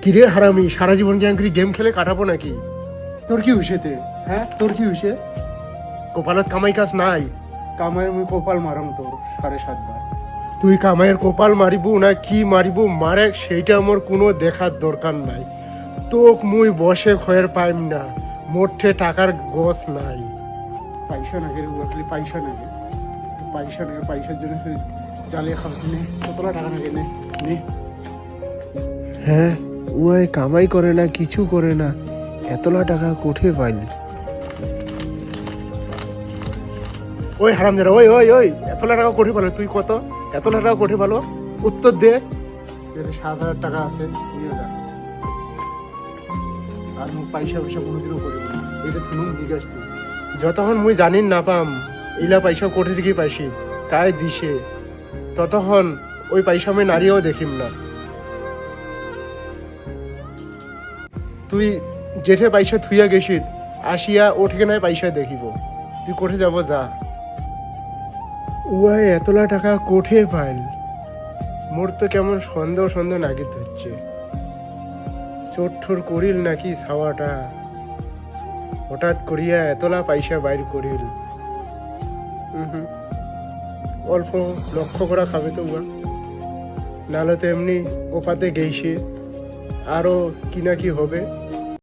কিরে হারামি, সারা জীবন কি আঙ্কি গেম খেলে কাটাবো নাকি? তোর কি হইছে হ্যাঁ তোর কি হইছে? কপালত কামাই কাজ নাই? কামাই মুই কপাল মারাম তোর 7.5 বার। তুই কামাইয়ের কপাল মারিবু না কি মারিবু মারে সেইটা আমার কোনো দেখার দরকার নাই। তোক মুই বসে খয়ের পাইম না, মোটে টাকার গছ নাই। পয়সা নাগে রে খালি পয়সা নাগে, পয়সার জন্য ফির জ্বালিয়ে খাওয়াতে নে। কতলা টাকা নাগে নে নে। হ্যাঁ, ওই কামাই করে না, কিছু করে না, এতলা টাকা কোঠে পাইল? ওই হারামজাদা, ওই ওই ওই এতলা টাকা কোঠে পালো? তুই কত এতলা টাকা কোঠে পালো? উত্তর দে। 7,000 টাকা আছে, নিয়ে যা। আর মুখ পয়সা কোনোদিনও করিব না, এটা শুনুন জিজ্ঞাস তুই। যতক্ষণ মুই জানিন না পাম ইলা পয়সা কোঠে থেকে পাইছি কায় দিছে, ততক্ষণ ওই পয়সা আমি নারীও দেখিম না। তুই যেঠে পয়সা থুইয়া গেছিস আসিয়া ও ঠিকানায় পয়সা দেখিব। তুই কোঠে যাব যা। উয়াই এতলা টাকা কোঠে পাইল? মোর তো কেমন সন্দেহ সন্দেহ নাকি হচ্ছে। চোর ঠোর করিল নাকি ছাওয়াটা, হঠাৎ করিয়া এতলা পয়সা বাইর করিল? অল্প লক্ষ্য করা খাবে তো উয়া, নাহলে তো এমনি ওপাতে গেইছে, আরো কি না কি হবে।